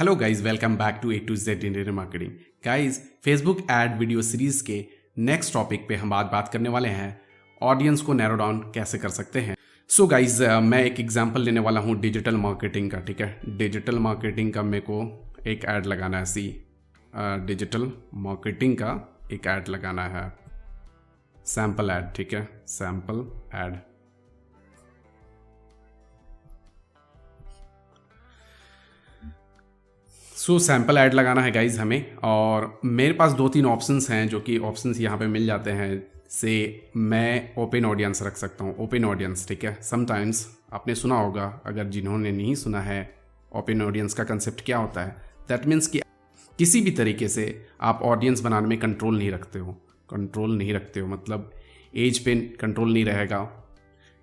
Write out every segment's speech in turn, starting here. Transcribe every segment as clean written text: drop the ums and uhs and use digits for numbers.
Hello guys, welcome back to A to Z Indian marketing. Guys, Facebook ad video series के next topic पे हम बात करने वाले हैं ऑडियंस को नैरो डाउन कैसे कर सकते हैं। सो गाइस, मैं एक एग्जांपल लेने वाला हूँ डिजिटल मार्केटिंग का। ठीक है, डिजिटल मार्केटिंग का मेरे को एक ऐड लगाना है। डिजिटल मार्केटिंग का एक ऐड लगाना है, सैम्पल ऐड। ठीक है, सैम्पल ऐड। सैम्पल ऐड लगाना है गाइज हमें, और मेरे पास 2-3 ऑप्शंस हैं जो कि ऑप्शंस यहाँ पे मिल जाते हैं। से मैं ओपन ऑडियंस रख सकता हूँ, ओपन ऑडियंस। ठीक है, समटाइम्स आपने सुना होगा, अगर जिन्होंने नहीं सुना है ओपन ऑडियंस का कंसेप्ट क्या होता है, दैट मीन्स कि किसी भी तरीके से आप ऑडियंस बनाने में कंट्रोल नहीं रखते हो। मतलब एज पे कंट्रोल नहीं रहेगा,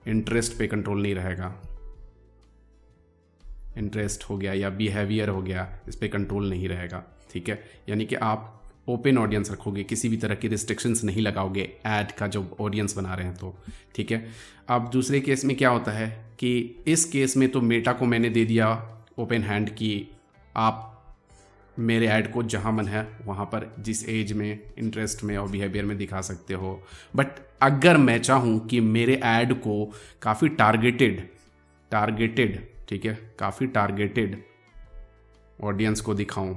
इंटरेस्ट पे कंट्रोल नहीं रहेगा, इंटरेस्ट हो गया या बिहेवियर हो गया, इस पर कंट्रोल नहीं रहेगा। ठीक है, यानी कि आप ओपन ऑडियंस रखोगे, किसी भी तरह की रिस्ट्रिक्शंस नहीं लगाओगे ऐड का जब ऑडियंस बना रहे हैं तो। ठीक है, अब दूसरे केस में क्या होता है कि इस केस में तो मेटा को मैंने दे दिया ओपन हैंड कि आप मेरे ऐड को जहाँ मन है वहाँ पर जिस एज में, इंटरेस्ट में और बिहेवियर में दिखा सकते हो। बट अगर मैं चाहूँ कि मेरे ऐड को काफ़ी टारगेटेड ठीक है, काफ़ी टारगेटेड ऑडियंस को दिखाऊं,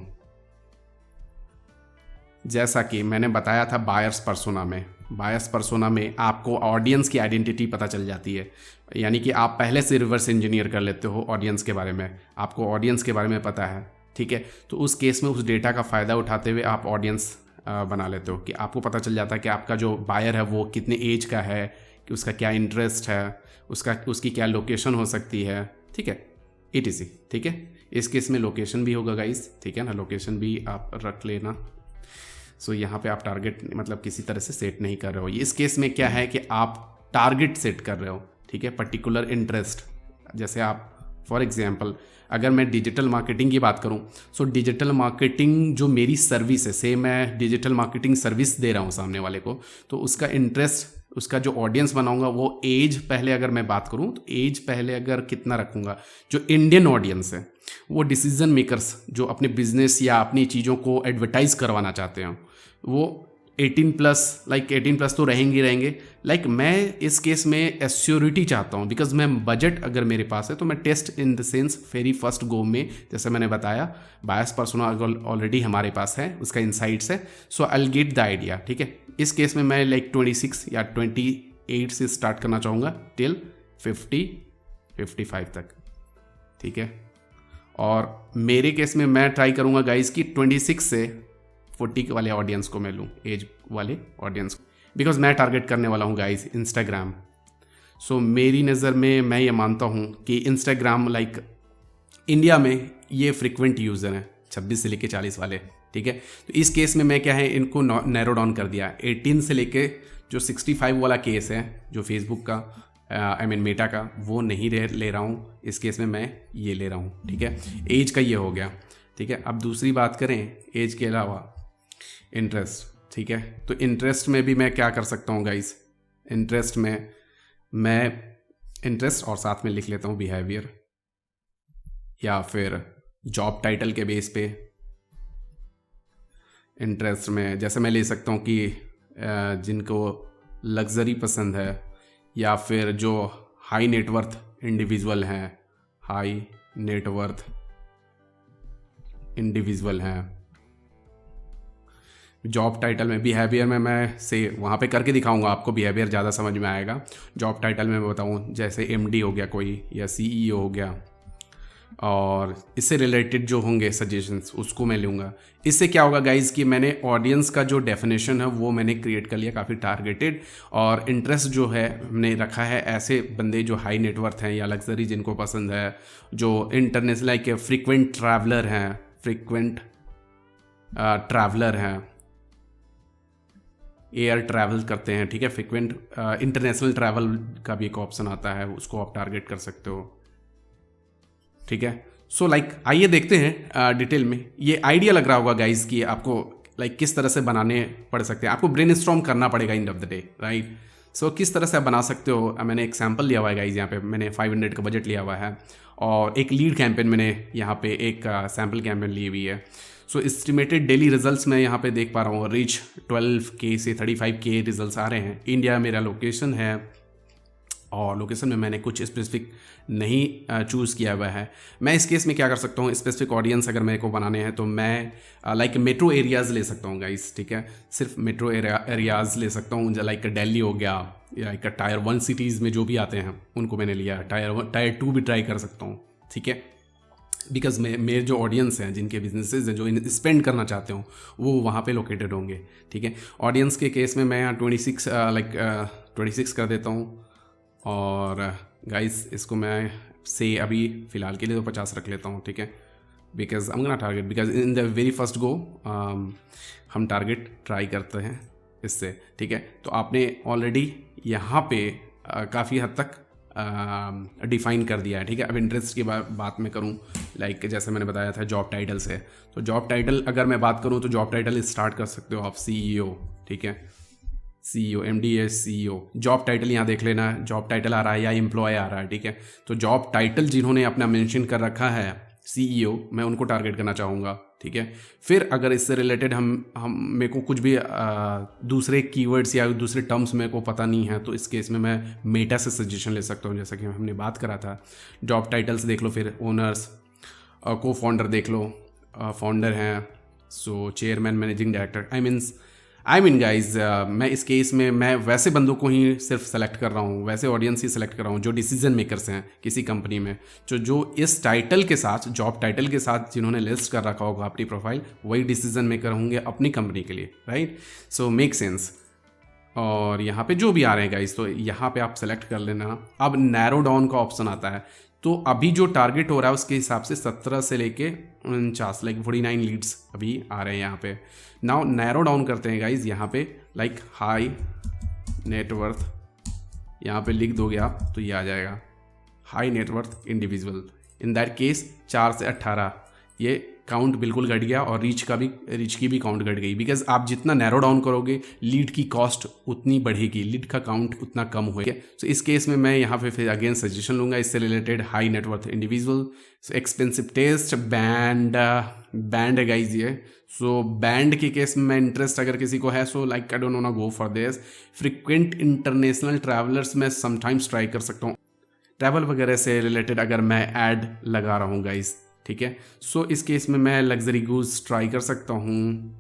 जैसा कि मैंने बताया था बायर्स पर्सोना में आपको ऑडियंस की आइडेंटिटी पता चल जाती है। यानी कि आप पहले से रिवर्स इंजीनियर कर लेते हो ऑडियंस के बारे में, आपको ऑडियंस के बारे में पता है। ठीक है, तो उस केस में उस डेटा का फ़ायदा उठाते हुए आप ऑडियंस बना लेते हो कि आपको पता चल जाता है कि आपका जो बायर है वो कितने एज का है, कि उसका क्या इंटरेस्ट है, उसकी क्या लोकेशन हो सकती है। ठीक है, ETC। ठीक है, इस केस में लोकेशन भी होगा गाइस। ठीक है ना, लोकेशन भी आप रख लेना। यहाँ पे आप टारगेट मतलब किसी तरह से सेट नहीं कर रहे हो। इस केस में क्या है कि आप टारगेट सेट कर रहे हो। ठीक है, पर्टिकुलर इंटरेस्ट। जैसे आप फॉर एग्जांपल अगर मैं डिजिटल मार्केटिंग की बात करूं, डिजिटल मार्केटिंग जो मेरी सर्विस है, से मैं डिजिटल मार्केटिंग सर्विस दे रहा हूं सामने वाले को, तो उसका इंटरेस्ट, उसका जो ऑडियंस बनाऊंगा वो एज पहले अगर मैं बात करूं तो एज पहले अगर कितना रखूंगा, जो इंडियन ऑडियंस है वो डिसीजन मेकर्स जो अपने बिजनेस या अपनी चीज़ों को एडवर्टाइज करवाना चाहते हैं, वो 18+ तो रहेंगे। मैं इस केस में एश्योरिटी चाहता हूँ, बिकॉज मैं बजट अगर मेरे पास है तो मैं test in the sense very first go में, जैसे मैंने बताया बायस पर्सोना ऑलरेडी हमारे पास है, उसका इनसाइट्स है, so I will get the idea. ठीक है, इस केस में मैं 26 या 28 से स्टार्ट करना चाहूँगा टिल 50-55 तक। ठीक है, और मेरे केस में मैं ट्राई करूँगा गाइस कि 26 से 40 वाले ऑडियंस को मैं लूँ, एज वाले ऑडियंस को, बिकॉज मैं टारगेट करने वाला हूँ गाइस इंस्टाग्राम। मेरी नज़र में मैं ये मानता हूँ कि इंस्टाग्राम इंडिया में ये फ्रिक्वेंट यूज़र हैं 26 से लेके 40 वाले। ठीक है, तो इस केस में मैं क्या है इनको नैरो डाउन कर दिया, 18 से लेके जो 65 वाला केस है जो फेसबुक का मेटा का, वो नहीं ले रहा हूँ। इस केस में मैं ये ले रहा हूँ। ठीक है, एज का ये हो गया। ठीक है, अब दूसरी बात करें एज के अलावा इंटरेस्ट। ठीक है, तो इंटरेस्ट में भी मैं क्या कर सकता हूँ गाइस, इंटरेस्ट में मैं इंटरेस्ट और साथ में लिख लेता हूँ बिहेवियर, या फिर जॉब टाइटल के बेस पे इंटरेस्ट में जैसे मैं ले सकता हूँ कि जिनको लग्जरी पसंद है, या फिर जो हाई नेटवर्थ इंडिविजुअल हैं, हाई नेटवर्थ इंडिविजुअल हैं। जॉब टाइटल में बिहेवियर में मैं से वहाँ पे करके दिखाऊंगा आपको, बिहेवियर ज़्यादा समझ में आएगा। जॉब टाइटल में मैं बताऊँ जैसे MD हो गया कोई, या CEO हो गया, और इससे रिलेटेड जो होंगे सजेशंस उसको मैं लूँगा। इससे क्या होगा गाइज कि मैंने ऑडियंस का जो डेफिनेशन है वो मैंने क्रिएट कर लिया काफ़ी टारगेटेड, और इंटरेस्ट जो है हमने रखा है ऐसे बंदे जो हाई नेटवर्थ हैं या लग्जरी जिनको पसंद है, जो इंटरनेशनल फ्रिक्वेंट ट्रैवलर हैं, एयर ट्रैवल करते हैं। ठीक है, फ्रिक्वेंट इंटरनेशनल ट्रैवल का भी एक ऑप्शन आता है, उसको आप टारगेट कर सकते हो। ठीक है, आइए देखते हैं डिटेल में। ये आइडिया लग रहा होगा गाइज कि आपको किस तरह से बनाने पड़ सकते हैं, आपको ब्रेनस्टॉर्म करना पड़ेगा end of the day, right. किस तरह से आप बना सकते हो, मैंने एक सैम्पल लिया हुआ है गाइज, यहाँ पे मैंने 500 का बजट लिया हुआ है और एक लीड कैंपेन मैंने यहाँ पे एक सैम्पल कैंपेन ली हुई है। एस्टिमेटेड डेली रिजल्ट्स मैं यहाँ पे देख पा रहा हूँ, रीच 12K से 35K रिजल्ट्स आ रहे हैं। इंडिया मेरा लोकेशन है और लोकेशन में मैंने कुछ स्पेसिफिक नहीं चूज़ किया हुआ है। मैं इस केस में क्या कर सकता हूँ, स्पेसिफिक ऑडियंस अगर मेरे को बनाने हैं तो मैं लाइक मेट्रो एरियाज़ ले सकता हूँ गाइस, ठीक है, सिर्फ मेट्रो एरियाज़ ले सकता हूँ, लाइक दिल्ली हो गया या एक टायर 1 सिटीज़ में जो भी आते हैं उनको मैंने लिया। टायर 2 भी ट्राई कर सकता हूँ, ठीक है, बिकॉज मेरे जो ऑडियंस हैं, जिनके बिजनेसेस हैं, जो स्पेंड करना चाहते हो, वो वहाँ पे लोकेटेड होंगे, ठीक है। ऑडियंस के केस में मैं 26 कर देता हूँ और गाइस इसको मैं से अभी फ़िलहाल के लिए तो 50 रख लेता हूँ, ठीक है, because I am gonna target, because in the very first गो हम टारगेट ट्राई करते हैं इससे, ठीक है। तो आपने ऑलरेडी यहाँ पे काफ़ी हद तक डिफ़ाइन कर दिया है, ठीक है। अब इंटरेस्ट की बात मैं करूँ, लाइक जैसे मैंने बताया था जॉब टाइटल से, तो जॉब टाइटल अगर मैं बात करूँ तो जॉब टाइटल स्टार्ट कर सकते हो आप CEO, ठीक है, CEO MD है CEO। जॉब टाइटल यहाँ देख लेना, जॉब टाइटल आ रहा है या एम्प्लॉय आ रहा है, ठीक है। तो जॉब टाइटल जिन्होंने अपना मेंशन कर रखा है CEO, मैं उनको टारगेट करना चाहूँगा, ठीक है। फिर अगर इससे रिलेटेड हम मेरे को कुछ भी दूसरे कीवर्ड्स या दूसरे टर्म्स मेरे को पता नहीं है, तो इस केस में मैं मेटा से सजेशन ले सकता हूँ, जैसा कि हमने बात करा था। जॉब टाइटल्स देख लो, फिर ओनर्स, को फाउंडर देख लो, फाउंडर हैं, so chairman, managing director, I mean guys, मैं इस केस में मैं वैसे बंदों को ही सिर्फ सेलेक्ट कर रहा हूँ, वैसे ऑडियंस ही सेलेक्ट कर रहा हूँ जो डिसीजन मेकर्स हैं किसी कंपनी में, जो इस टाइटल के साथ, जॉब टाइटल के साथ जिन्होंने लिस्ट कर रखा होगा अपनी प्रोफाइल, वही डिसीजन मेकर होंगे अपनी कंपनी के लिए, राइट। So make sense. और यहाँ पे जो भी आ रहे हैं गाइज, तो यहाँ पे आप सेलेक्ट कर लेना। अब नैरो डाउन का ऑप्शन आता है, तो अभी जो टारगेट हो रहा है उसके हिसाब से 17 से लेके 49 लाइक 49 लीड्स अभी आ रहे हैं यहाँ पे। नाउ नैरो डाउन करते हैं गाइज, यहाँ पे लाइक हाई नेटवर्थ, यहाँ पे लिख दोगे आप तो ये आ जाएगा, high net worth individual. In that case 4 से 18 ये काउंट बिल्कुल घट गया और रीच की भी काउंट घट गई, बिकॉज आप जितना नैरो डाउन करोगे लीड की कॉस्ट उतनी बढ़ेगी, लीड का काउंट उतना कम होगा। सो इस केस में मैं यहाँ पे फिर अगेन सजेशन लूँगा इससे related, high net worth individual. So expensive taste, band है गाइज ये। सो बैंड के केस में इंटरेस्ट अगर किसी को है, so like I don't want to go for this. Frequent international travellers में समटाइम्स ट्राई कर सकता हूँ, ट्रैवल वगैरह से रिलेटेड अगर मैं ऐड लगा रहा हूँ गाइज, ठीक है। सो इस केस में मैं लग्जरी गुड्स ट्राई कर सकता हूँ।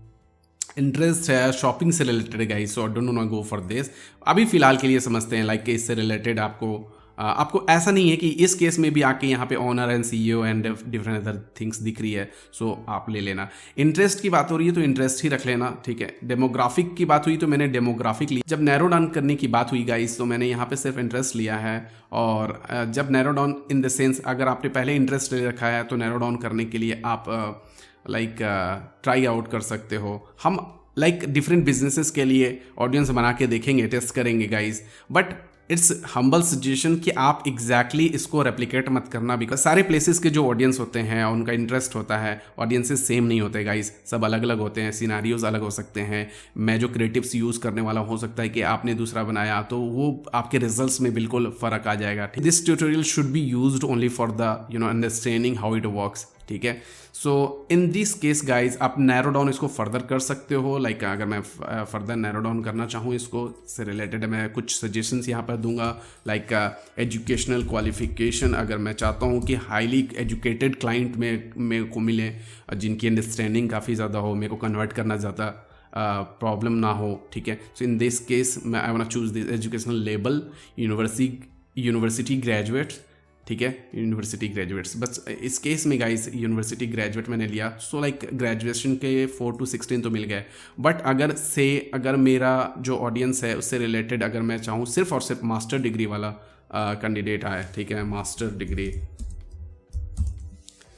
इंटरेस्ट है शॉपिंग से related guys, so I don't know go for this. अभी फिलहाल के लिए समझते हैं लाइक इससे रिलेटेड आपको ऐसा नहीं है कि इस केस में भी आके यहाँ पे owner and CEO and different other things दिख रही है, सो आप ले लेना। इंटरेस्ट की बात हो रही है तो इंटरेस्ट ही रख लेना, ठीक है। डेमोग्राफिक की बात हुई तो मैंने डेमोग्राफिक ली। जब नैरो डाउन करने की बात हुई गाइस, तो मैंने यहाँ पे सिर्फ इंटरेस्ट लिया है। और जब narrow down in the sense, अगर आपने पहले इंटरेस्ट ले रखा है तो नैरो डाउन करने के लिए आप लाइक ट्राई आउट कर सकते हो। हम लाइक डिफरेंट बिजनेसेस के लिए ऑडियंस बना के देखेंगे, टेस्ट करेंगे guys, but it's humble suggestion कि आप एग्जैक्टली इसको रेप्लिकेट मत करना, बिकॉज सारे प्लेसेस के जो ऑडियंस होते हैं उनका इंटरेस्ट होता है, ऑडियंसेस सेम नहीं होते गाइस, सब अलग अलग होते हैं, सिनारियोज अलग हो सकते हैं। मैं जो क्रिएटिव्स यूज़ करने वाला हो सकता है कि आपने दूसरा बनाया, तो वो आपके रिजल्ट्स में बिल्कुल फ़र्क आ जाएगा। This tutorial should be used only for the understanding how it works, ठीक है। सो इन दिस केस गाइज आप नैरो डाउन इसको फर्दर कर सकते हो। लाइक अगर मैं फर्दर नैरो डाउन करना चाहूँ इसको से रिलेटेड, मैं कुछ सजेशंस यहाँ पर दूंगा। लाइक एजुकेशनल क्वालिफिकेशन, अगर मैं चाहता हूँ कि हाईली एजुकेटेड क्लाइंट मेरे को मिले, जिनकी अंडरस्टैंडिंग काफ़ी ज़्यादा हो, मेरे को कन्वर्ट करना ज़्यादा प्रॉब्लम ना हो, ठीक है। सो इन दिस केस मैं I want to choose this educational लेबल यूनिवर्सिटी ग्रेजुएट, ठीक है, यूनिवर्सिटी ग्रेजुएट्स। बस इस केस में गाइस यूनिवर्सिटी ग्रेजुएट मैंने लिया, सो लाइक ग्रेजुएशन के 4 to 16 तो मिल गए। बट अगर मेरा जो ऑडियंस है उससे रिलेटेड अगर मैं चाहूँ सिर्फ और सिर्फ मास्टर डिग्री वाला कैंडिडेट आए, ठीक है, मास्टर डिग्री।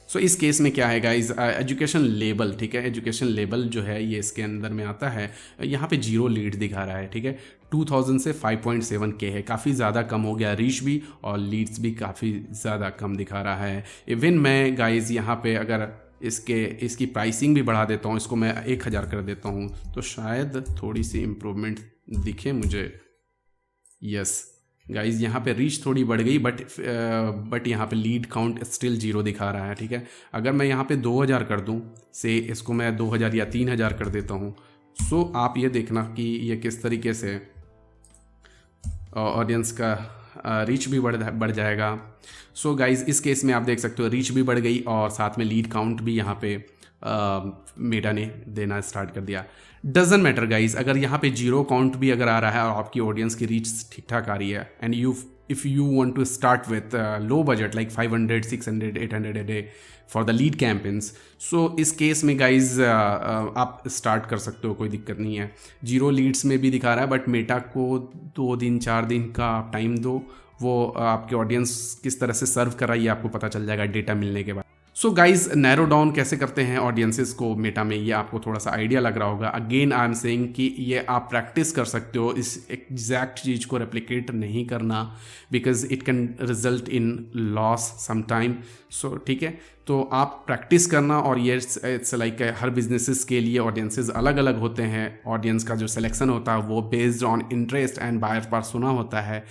सो इस केस में क्या है गाइज, एजुकेशन लेवल, ठीक है, एजुकेशन लेवल जो है ये इसके अंदर में आता है। यहाँ पे 0 लीड दिखा रहा है, ठीक है। 2000 से 5.7K है, काफ़ी ज़्यादा कम हो गया, रीच भी और लीड्स भी काफ़ी ज़्यादा कम दिखा रहा है। इवन मैं गाइज यहाँ पे अगर इसकी प्राइसिंग भी बढ़ा देता हूँ, इसको मैं 1000 कर देता हूँ, तो शायद थोड़ी सी इम्प्रूवमेंट दिखे मुझे। यस गाइज, यहाँ पे रीच थोड़ी बढ़ गई, बट यहाँ पे लीड काउंट स्टिल 0 दिखा रहा है। ठीक है, अगर मैं यहाँ पे 2000 कर दूँ, से इसको मैं 2000 या 3000 कर देता हूँ, सो आप ये देखना कि ये किस तरीके से ऑडियंस का रीच भी बढ़ जाएगा। सो गाइज, इस केस में आप देख सकते हो रीच भी बढ़ गई और साथ में लीड काउंट भी यहाँ पे मेटा ने देना स्टार्ट कर दिया। डजंट मैटर गाइज, अगर यहाँ पे 0 काउंट भी अगर आ रहा है और आपकी ऑडियंस की रीच ठीक ठाक आ रही है, and if you want to start with low budget like 500 600 800 a day for the lead campaigns, so इस केस में गाइज आप स्टार्ट कर सकते हो, कोई दिक्कत नहीं है। 0 लीड्स में भी दिखा रहा है, बट मेटा को 2 दिन 4 दिन का आप टाइम दो, वो आपके ऑडियंस किस तरह से सर्व कर रहा है ये आपको पता चल जाएगा डेटा मिलने के बाद। सो गाइज, नैरो डाउन कैसे करते हैं ऑडियंसेस को मेटा में, ये आपको थोड़ा सा आइडिया लग रहा होगा। अगेन आई एम सेइंग कि ये आप प्रैक्टिस कर सकते हो, इस एग्जैक्ट चीज़ को रेप्लिकेट नहीं करना, because it can result in loss some time. So ठीक है, तो आप प्रैक्टिस करना, और ये इट्स लाइक हर बिजनेसेस के लिए ऑडियंसेस अलग अलग होते हैं। ऑडियंस का जो सिलेक्शन होता है वो based on interest and buyer persona होता है।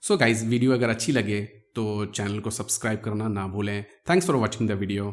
सो गाइज, वीडियो अगर अच्छी लगे तो चैनल को सब्सक्राइब करना ना भूलें। Thanks for watching the video.